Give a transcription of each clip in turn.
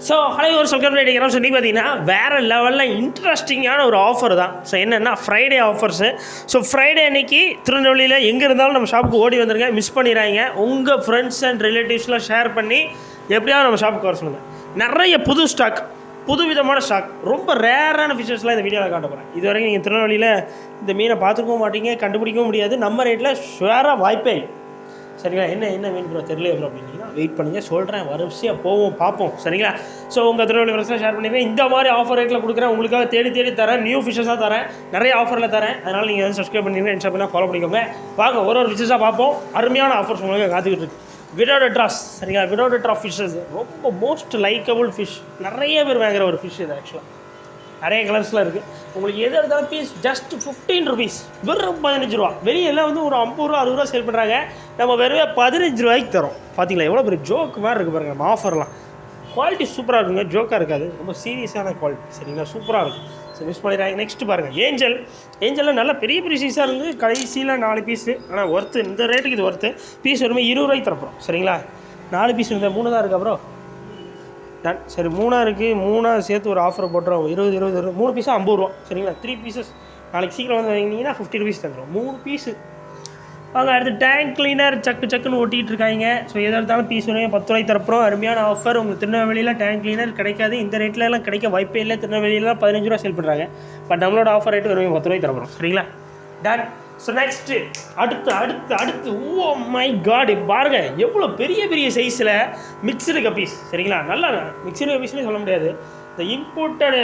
So hello ஒரு சொல்கிற ரேட்டிங்கிறோம் சொல்லி பார்த்தீங்கன்னா வேறு லெவலில் இன்ட்ரெஸ்டிங்கான ஒரு ஆஃபர் தான். ஸோ என்னென்னா ஃப்ரைடே ஆஃபர்ஸு. ஸோ ஃப்ரைடே அன்றைக்கி திருநெல்வேலியில் எங்கே இருந்தாலும் நம்ம ஷாப்புக்கு ஓடி வந்துருங்க, மிஸ் பண்ணிடுறாங்க. உங்கள் ஃப்ரெண்ட்ஸ் அண்ட் ரிலேட்டிவ்ஸ்லாம் ஷேர் பண்ணி எப்படியாவது நம்ம ஷாப்புக்கு வர சொல்லுங்கள். நிறைய புது ஸ்டாக், புது விதமான ஸ்டாக், ரொம்ப ரேரான ஃபிஷர்ஸ்லாம் இந்த வீடியோவில் காட்ட போகிறேன். இது வரைக்கும் நீங்கள் திருநெல்வேலியில் இந்த மீனை பார்த்துக்கவும் மாட்டீங்க, கண்டுபிடிக்கவும் முடியாது. நம்ம ரேட்டில் ஷுவராக வாய்ப்பே இல்லை. சரிங்களா? என்ன மீன் ப்ரோ தெரியல ப்ரோ அப்படின்னா வெயிட் பண்ணுங்கள், சொல்கிறேன், வரிசையாக போவோம், பார்ப்போம். சரிங்களா? ஸோ உங்கள் திருநெல்வேலி ஃப்ரெண்ட்ஸ்லாம் ஷேர் பண்ணிடுறேன். இந்த மாதிரி ஆஃபர் ரேட்டில் கொடுக்குறேன், உங்களுக்காக தேடி தரேன், நியூ ஃபிஷர்ஸாக தரேன், நிறைய ஆஃபரில் தரேன். அதனால் நீங்கள் வந்து சப்ஸ்கிரைப் பண்ணிடுங்க, இன்ஸ்டா பண்ணால் ஃபாலோ பண்ணிக்கோங்க. வாங்க ஒரு ஃபிஷர்ஸாக பார்ப்போம். அருமையான ஆஃபர்ஸ் உங்களுக்கு காத்துக்கிட்டு இருக்கு. விடோட ட்ராஸ். சரிங்களா? விடோட ட்ராப் ஃபிஷ்ஷஸ் ரொம்ப மோஸ்ட் லைக்கபிள் ஃபிஷ். நிறைய பேர் வாங்குகிற ஒரு ஃபிஷ் இது. ஆக்சுவலாக நிறைய கலர்ஸில் இருக்குது. உங்களுக்கு எது எடுத்தாலும் பீஸ் ஜஸ்ட் 15 ருபீஸ், வெறும் 15 ரூபா. வெளியெல்லாம் வந்து ஒரு 50 ரூபா 60 ரூபா சேல் பண்ணுறாங்க. நம்ம வெறும் 15 ரூபாய்க்கு தரோம். பார்த்தீங்களா எவ்வளோ பெரிய ஜோக் மாதிரி இருக்குது பாருங்கள். நம்ம ஆஃபர்லாம் குவாலிட்டி சூப்பராக இருக்குங்க, ஜோக்காக இருக்காது, ரொம்ப சீரியஸான குவாலிட்டி. சரிங்களா? சூப்பராக இருக்கும். ஸோ மிஸ் பண்ணிடுறாங்க. நெக்ஸ்ட்டு பாருங்கள் ஏஞ்சலில் நல்லா பெரிய சீஸாக இருந்து கடைசியில் 4 பீஸு. ஆனால் ஒர்த்து, இந்த ரேட்டுக்கு இது ஒர்த்து. பீஸ் வரும்போது 20 ரூபாய்க்கு தரப்போம். சரிங்களா? 4 பீஸ் இருந்தால் 3 தான் இருக்கா ப்ரோ? டன். சரி, 3 இருக்குது. 3 சேர்த்து ஒரு ஆஃபர் போட்டுருவோம். 20 3 பீஸாக 50 ரூபா. சரிங்களா? 3 பீசஸ் நாளைக்கு சீக்கிரம் வந்து வாங்கினீங்கன்னா 50 ருபீஸ் தந்துடும் 3 பீஸு. வாங்க அடுத்து டேங்க் கிளீனர் சக்குன்னு ஓட்டிகிட்டு இருக்காங்க. ஸோ எதாக இருந்தாலும் பீஸ் வரையும் 10 ரூபாய்க்கு தரப்போம். அருமையான ஆஃபர். உங்களுக்கு திருநெல்வேலியில் டேங்க் கிளீனர் கிடைக்காது, இந்த ரேட்லலாம் கிடைக்க வாய்ப்பே இல்லை. திருநெல்வேலியில் 15 ரூபா சேல் பண்ணுறாங்க. பட் நம்மளோட ஆஃபர் ரேட்டு வெறும் 10 ரூபாய்க்கு தரப்போம். சரிங்களா? டன். ஸோ நெக்ஸ்ட்டு அடுத்து ஓ மை காட், பாருங்க எவ்வளோ பெரிய சைஸில் மிக்சடு கப்பீஸ். சரிங்களா? நல்லா மிக்சடு கப்பீஸ்னே சொல்ல முடியாது, இந்த இம்போர்ட்டடு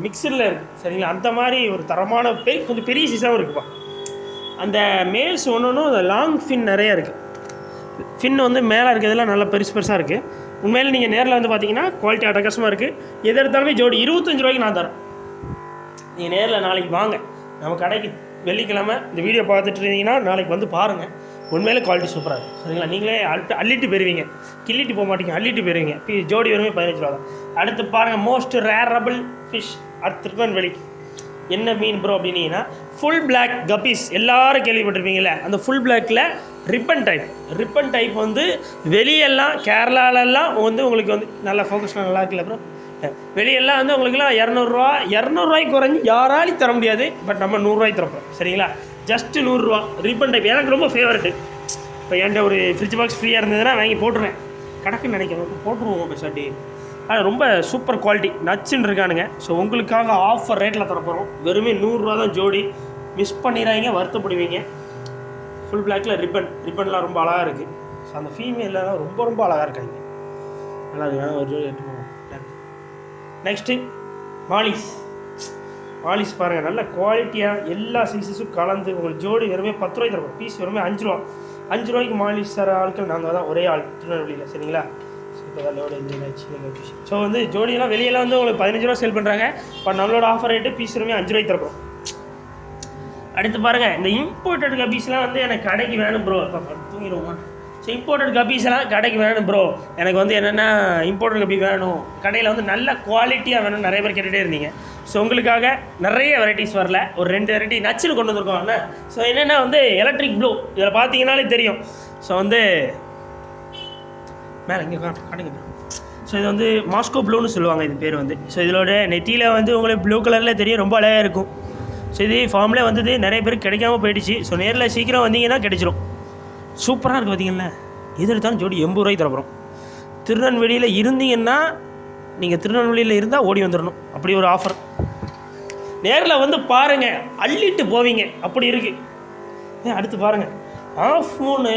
மிக்சரில் இருக்குது. சரிங்களா? அந்த மாதிரி ஒரு தரமான கொஞ்சம் பெரிய சைஸாகவும் இருக்குப்பா. அந்த மேல்ஸ் ஒன்று லாங் ஃபின் நிறையா இருக்குது. ஃபின் வந்து மேலே இருக்கிறதுலாம் நல்லா பெருசாக இருக்குது. உண்மையிலே நீங்கள் நேரில் வந்து பார்த்தீங்கன்னா குவாலிட்டி அட்டகாசமாக இருக்குது. எது எடுத்தாலுமே ஜோடி 25 ரூபாய்க்கு நான் தரேன். நீங்கள் நேரில் நாளைக்கு வாங்க நம்ம கடைக்கு. வெள்ளிக்கிழமை இந்த வீடியோ பார்த்துட்டு இருந்தீங்கன்னா நாளைக்கு வந்து பாருங்கள். உண்மையிலே குவாலிட்டி சூப்பராக இருக்குது. சரிங்களா? நீங்களே அள்ளிட்டு போயிருவீங்க, கிள்ளிட்டு போக மாட்டீங்க, அள்ளிட்டு போயிருவீங்க. ஜோடி வருமே 15 ரூபா தான். அடுத்து பாருங்கள் மோஸ்ட் ரேரபிள் ஃபிஷ் அடுத்து திருநெல்வேலிக்கு. என்ன மீன் ப்ரோ அப்படின்னீங்கன்னா ஃபுல் பிளாக் கப்பீஸ். எல்லோரும் கேள்விப்பட்டிருப்பீங்களே, அந்த ஃபுல் பிளாக்கில் ரிப்பன் டைப் வந்து வெளியெல்லாம் கேரளாலெல்லாம் வந்து உங்களுக்கு வந்து நல்லா ஃபோக்கஸ்லாம் நல்லா இருக்குல்ல ப்ரோ. வெளியெல்லாம் வந்து உங்களுக்குலாம் 200 குறைஞ்சி யாராலையும் தர முடியாது. பட் நம்ம 100 ரூபாய்க்கு தரப்போம். சரிங்களா? ஜஸ்ட்டு 100 ரூபா ரிப்பன் டைப். எனக்கு ரொம்ப ஃபேவரெட்டு. இப்போ என்கிட்ட ஒரு ஃப்ரிட்ஜ் பாக்ஸ் ஃப்ரீயாக இருந்ததுன்னா வாங்கி போட்டுருவேன். கணக்குன்னு நினைக்கிறேன், போட்டுருவோம் பெசாட்டி. ஆனால் ரொம்ப சூப்பர் குவாலிட்டி, நச்சுன்னு இருக்கானுங்க. ஸோ உங்களுக்காக ஆஃபர் ரேட்டில் தரப்போகிறோம். வெறுமே 100 ரூபா தான் ஜோடி. மிஸ் பண்ணிடுறாங்க, வருத்தப்படுவீங்க. ஃபுல் பிளாக்கில் ரிப்பன்லாம் ரொம்ப அழகாக இருக்குது. ஸோ அந்த ஃபீமேலாம் ரொம்ப அழகாக இருக்காங்க. நல்லா இருக்கு. ஒரு ஜோடி எடுத்து போவோம். நெக்ஸ்ட்டு மாலிஸ் பாருங்கள், நல்ல குவாலிட்டியாக எல்லா சைஸஸும் கலந்து உங்களுக்கு ஜோடி வெறுமே 10 ரூபாய்க்கு தரப்போம். பீஸ் வெறுமே 5 ரூபா. 5 ரூபாய்க்கு மாலிஸ் தர ஆட்கள் நாங்கள் தான், ஒரே ஆள் திருநெல்வேலியில். சரிங்களா? ஸோ வந்து ஜோடியெல்லாம் வெளியெல்லாம் வந்து உங்களுக்கு 15 ரூபா சேல் பண்ணுறாங்க. இப்போ நம்மளோட ஆஃபர் ரேட்டு பீஸ் வெறுமே 5 ரூபாய்க்கு தரப்போம். அடுத்து பாருங்கள், இந்த இம்போர்ட்டட் கப்பீஸ்லாம் வந்து எனக்கு கடைக்கு வேணும் ப்ரோ. இப்போ தூங்கிடுவோம். ஸோ இம்போர்ட்டட் கப்பீஸ் எல்லாம் கடைக்கு வேணும் ப்ரோ. எனக்கு வந்து என்னென்னா இம்போர்ட்டட் கப்பி வேணும், கடையில் வந்து நல்ல குவாலிட்டியாக வேணும், நிறைய பேர் கேட்டுகிட்டே இருந்தீங்க. ஸோ உங்களுக்காக நிறைய வெரைட்டிஸ் வரல, ஒரு 2 வெரைட்டி நச்சுன்னு கொண்டு வந்திருக்கோம். ஸோ என்னென்னா வந்து எலக்ட்ரிக் ப்ளூ. இதில் பார்த்தீங்கன்னாலே தெரியும். ஸோ வந்து மேலே இங்கே காட்டுங்க ப்ரோ. ஸோ இது வந்து மாஸ்கோ ப்ளூன்னு சொல்லுவாங்க இது பேர் வந்து. ஸோ இதோட நெட்டியில் வந்து உங்களுக்கு ப்ளூ கலரில் தெரியும், ரொம்ப அழகாக இருக்கும். ஸோ இது ஃபார்ம்லேயே வந்தது, நிறைய பேருக்கு கிடைக்காம போயிடுச்சு. ஸோ நேரில் சீக்கிரம் வந்தீங்கன்னா கிடைச்சிரும். சூப்பராக இருக்குது. பார்த்தீங்களா? எது எடுத்தாலும் ஜோடி 80 ரூபாய்க்கு தரப்போகிறோம். திருநெல்வேலியில் இருந்தீங்கன்னா நீங்கள் திருநெல்வேலியில் இருந்தால் ஓடி வந்துடணும். அப்படி ஒரு ஆஃபர். நேரில் வந்து பாருங்கள், அள்ளிட்டு போவீங்க, அப்படி இருக்குது. அடுத்து பாருங்கள், ஆஃப் மூணு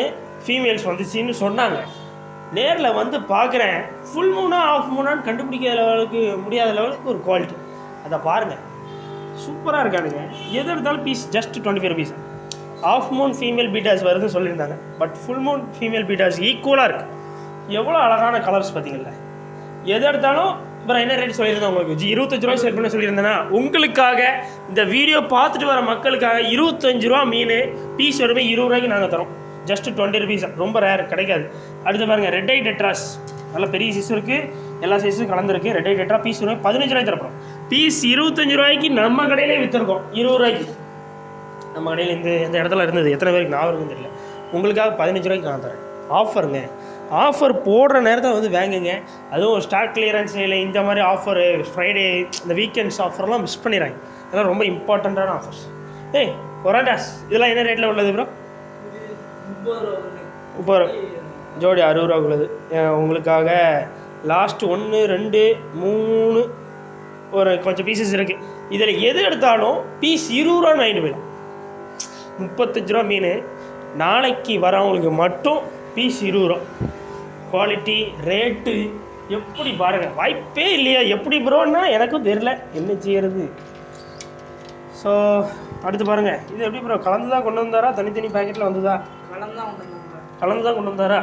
ஃபீமேல்ஸ் வந்துச்சுன்னு சொன்னாங்க. நேரில் வந்து பார்க்குறேன், ஃபுல் மூணா ஆஃப் மூணான்னு கண்டுபிடிக்காத முடியாத லெவலுக்கு ஒரு குவாலிட்டி. அதை பாருங்கள், சூப்பராக இருக்கானுங்க. எது எடுத்தாலும் piece just 25 rupees. Half moon female bettas வருதுன்னு சொல்லியிருந்தாங்க. But full moon female bettas ஈக்குவலாக இருக்குது. எவ்வளோ அழகான கலர்ஸ் பார்த்தீங்களா? எது எடுத்தாலும் அப்புறம் என்ன ரேட் சொல்லியிருந்தேன் உங்களுக்கு, 25 ரூபாய் சேல் பண்ண சொல்லியிருந்தேன்னா உங்களுக்காக இந்த வீடியோ பார்த்துட்டு வர மக்களுக்காக 25 ரூபா மீன் பீஸ் வருமே 20 ரூபாய்க்கு நாங்கள் தரோம். Just 20 rupees. ரொம்ப ரேர், கிடைக்காது. அடுத்து பாருங்கள், ரெட் ஐ டெட்ராஸ். நல்ல பெரிய சைஸும் இருக்குது, எல்லா சைஸும் கலந்துருக்கு. ரெட் ஐ டெட்ரா பீஸ் வருமே 15 ரூபாய்க்கு தரப்போம். பீஸ் 25 ரூபாய்க்கு நம்ம கடையிலே விற்றுருக்கோம். 20 ரூபாய்க்கு நம்ம கடையில் இந்த இடத்துல இருந்தது. எத்தனை பேருக்கு ஞாபகம் இருக்குன்னு தெரியல. உங்களுக்காக 15 ரூபாய்க்கு நான் தரேன். ஆஃபருங்க. ஆஃபர் போடுற நேரத்தில் வந்து வாங்குங்க. அதுவும் ஸ்டாக் கிளியரன்ஸ் சேல் இந்த மாதிரி ஆஃபரு ஃப்ரைடே இந்த வீக்கெண்ட்ஸ் ஆஃபர்லாம் மிஸ் பண்ணிடுறாங்க. இதெல்லாம் ரொம்ப இம்பார்ட்டண்ட்டான ஆஃபர்ஸ். ஒராண்டாஸ் இதெல்லாம் என்ன ரேட்டில் உள்ளது ப்ரோ? 30 ரூபா ஜோடி, 60 ரூபா உள்ளது. உங்களுக்காக லாஸ்ட்டு 1 2 3 ஒரு கொஞ்சம் பீசஸ் இருக்குது. இதில் எது எடுத்தாலும் பீஸ் 20 ரூபா வாங்கிட்டு போயிடும். 35 ரூபா மீன் நாளைக்கு வரவங்களுக்கு மட்டும் பீஸ் 20 ரூபா. குவாலிட்டி ரேட்டு எப்படி பாருங்கள், வாய்ப்பே இல்லையா? எப்படி ப்ரோன்னா எனக்கும் தெரில என்ன செய்யறது. ஸோ அடுத்து பாருங்கள், இது எப்படி ப்ரோ கலந்து தான் கொண்டு வந்தாரா தனித்தனி பேக்கெட்டில் வந்ததா? கலந்து தான் கொண்டு வந்தாரா?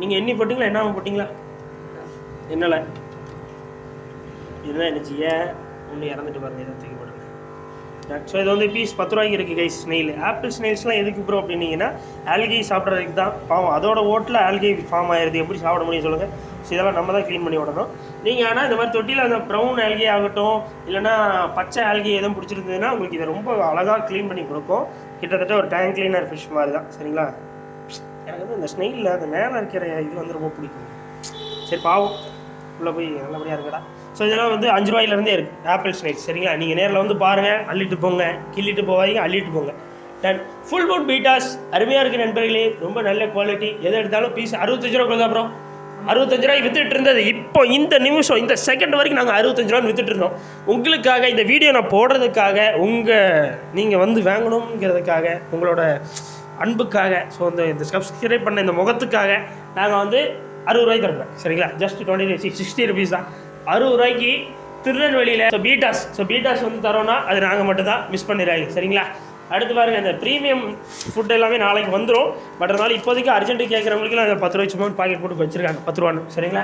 நீங்கள் எண்ணி போட்டிங்களா என்ன போட்டிங்களா? என்னல இதுதான் என்ன செய்ய ஒன்று இறந்துட்டு பாருங்கள், இதை தூக்கி போடுங்க. ஸோ இது வந்து பீஸ் 10 ரூபாய்க்கு இருக்குது கைஸ். ஸ்னெயில் ஆப்பிள் ஸ்னெயில்ஸ்லாம் எதுக்கு ப்ரோ அப்படின்னீங்கன்னா ஆல்கி சாப்பிட்றதுக்கு தான். பாவம் அதோட ஓட்டில் ஆல்கி ஃபார்ம் ஆயிடுது, எப்படி சாப்பிட முடியும் சொல்லுங்கள்? ஸோ இதெல்லாம் நம்ம தான் க்ளீன் பண்ணி விடணும். நீங்கள் ஆனால் இந்த மாதிரி தொட்டியில் அந்த ப்ரௌன் ஆல்கி ஆகட்டும் இல்லைனா பச்சை ஆல்கி எதுவும் பிடிச்சிருந்ததுன்னா உங்களுக்கு இதை ரொம்ப அழகாக க்ளீன் பண்ணி கொடுக்கும். கிட்டத்தட்ட ஒரு டேங்க் கிளீனர் ஃபிஷ் மாதிரி தான். சரிங்களா? எனக்கு வந்து இந்த ஸ்னெயிலில் அந்த மேலே இருக்கிற இது வந்து ரொம்ப பிடிக்கும். சரி பாவம் உள்ளே போய் நல்லபடியாக இருக்கடா. ஸோ இதெல்லாம் வந்து 5 ரூபாயிலேருந்தே இருக்குது ஆப்பிள் ஸ்னெயில்ஸ். சரிங்களா? நீங்கள் நேரில் வந்து பாருங்கள், அள்ளிட்டு போங்க, கிள்ளிட்டு போவாங்க, அள்ளிட்டு போங்க. டன் ஃபுல் மூன் பீட்டாஸ் அருமையாக இருக்குது நண்பர்களே, ரொம்ப நல்ல குவாலிட்டி. எதை எடுத்தாலும் பீஸ் 65 ரூபா கொடுத்தா அப்புறம் 65 ரூபாய்க்கு வித்துட்டு இருந்தது இப்போ இந்த நிமிஷம் இந்த செகண்ட் வரைக்கும் நாங்கள் 65 ரூபான்னு வித்துட்டு இருந்தோம். உங்களுக்காக இந்த வீடியோ நான் போடுறதுக்காக நீங்கள் வந்து வாங்கணுங்கிறதுக்காக உங்களோட அன்புக்காக ஸோ இந்த சப்ஸ்கிரைப் பண்ண இந்த முகத்துக்காக நாங்கள் வந்து 60 ரூபாய்க்கு தருவேன். சரிங்களா? ஜஸ்ட் 60 ருபீஸ் தான். 60 ரூபாய்க்கு திருநெல்வேலியில் ஸோ பீட்டாஸ் வந்து தரோன்னா அது நாங்கள் மட்டும் தான், மிஸ் பண்ணிடுறாங்க. சரிங்களா? அடுத்து பாருங்கள், இந்த ப்ரீமியம் ஃபுட் எல்லாமே நாளைக்கு வந்துடும். பட் அதனால இப்போதைக்கு அர்ஜென்ட்டு கேட்குறவங்களுக்குலாம் அந்த 10 ரூபாய் சும்மா பாக்கெட் போட்டு வச்சுருக்காங்க 10 ரூபான்னு. சரிங்களா?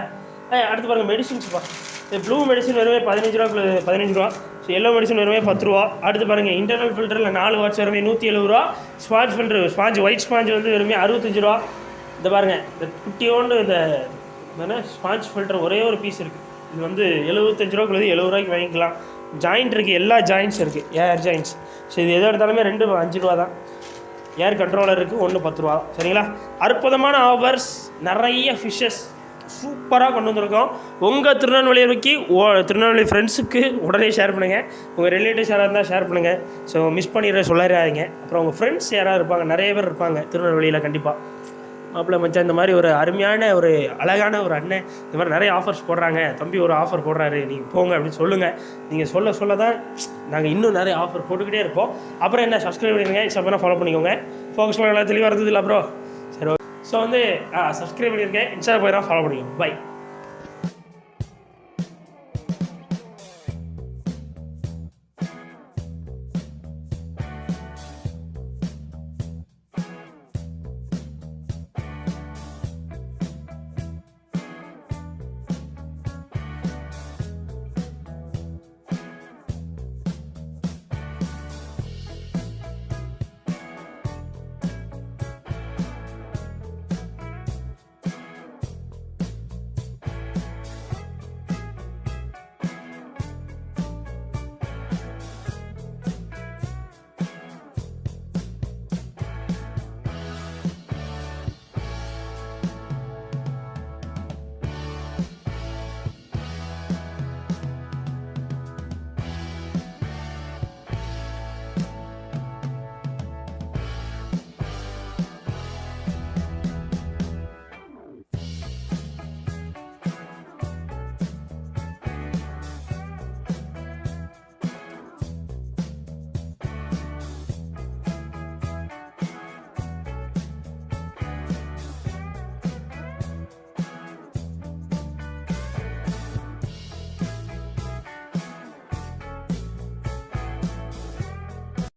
அடுத்து பாருங்கள் மெடிசின்ஸ்ப்பா. இந்த ப்ளூ மெடிசின் வெறுமே 15 ரூபா 15 ரூபா. ஸோ எல்லோ மெடிசன் வெறுமே 10 ரூபா. அடுத்து பாருங்கள் இன்டர்னல் ஃபில்டரில் 4 வாட்ஸ் வெறுமே 170 ரூபா. ஸ்பாஞ்ச் ஃபில்டர் ஒயிட் ஸ்பாஞ்ச் வந்து வெறுமே 65 ரூபா. இந்த பாருங்கள் இந்த குட்டியோண்டு இந்த ஸ்பாஞ்ச் ஃபில்டர் ஒரே ஒரு பீஸ் இருக்குது. இது வந்து 75 ரூபாக்குள்ளது 70 ரூபாய்க்கு வாங்கிக்கலாம். ஜாயிண்ட் இருக்குது, எல்லா ஜாயின்ட்ஸ் இருக்குது, ஏர் ஜாயின்ட்ஸ். ஸோ இது எது எடுத்தாலுமே 2 5 ரூபா தான். ஏர் கண்ட்ரோலர் இருக்குது 1 10 ரூபா. சரிங்களா? அற்புதமான ஆஃபர்ஸ், நிறைய ஃபிஷ்ஷஸ் சூப்பராக கொண்டு வந்திருக்கோம். உங்கள் திருநெல்வேலி ஃப்ரெண்ட்ஸுக்கு உடனே ஷேர் பண்ணுங்கள். உங்கள் ரிலேட்டிவ்ஸ் யாராக இருந்தால் ஷேர் பண்ணுங்கள். ஸோ மிஸ் பண்ணிடுற சொல்லாதீங்க. அப்புறம் உங்கள் ஃப்ரெண்ட்ஸ் யாராவது இருப்பாங்க, நிறைய பேர் இருப்பாங்க திருநெல்வேலியில். கண்டிப்பாக மாப்பிள்ளை மச்சான் இந்த மாதிரி ஒரு அருமையான ஒரு அழகான ஒரு அண்ணன் இந்த மாதிரி நிறைய ஆஃபர்ஸ் போடுறாங்க, தம்பி ஒரு ஆஃபர் போடுறாரு, நீங்கள் போங்க அப்படின்னு சொல்லுங்கள். நீங்கள் சொல்ல தான் நாங்கள் இன்னும் நிறைய ஆஃபர் போட்டுக்கிட்டே இருப்போம். அப்புறம் என்ன, சப்ஸ்கிரைப் பண்ணிடுங்க, இன்ஸ்டாகிராம் ஃபாலோ பண்ணிக்கோங்க. ஃபோக்கஸ்லாம் நல்லா தெளிவாக இருந்தது இல்லை ப்ரோ? சரி, ஸோ வந்து சப்ஸ்கிரைப் பண்ணியிருக்கேன், இன்ஸ்டா போய் தான் ஃபாலோ பண்ணிக்கோங்க. பை.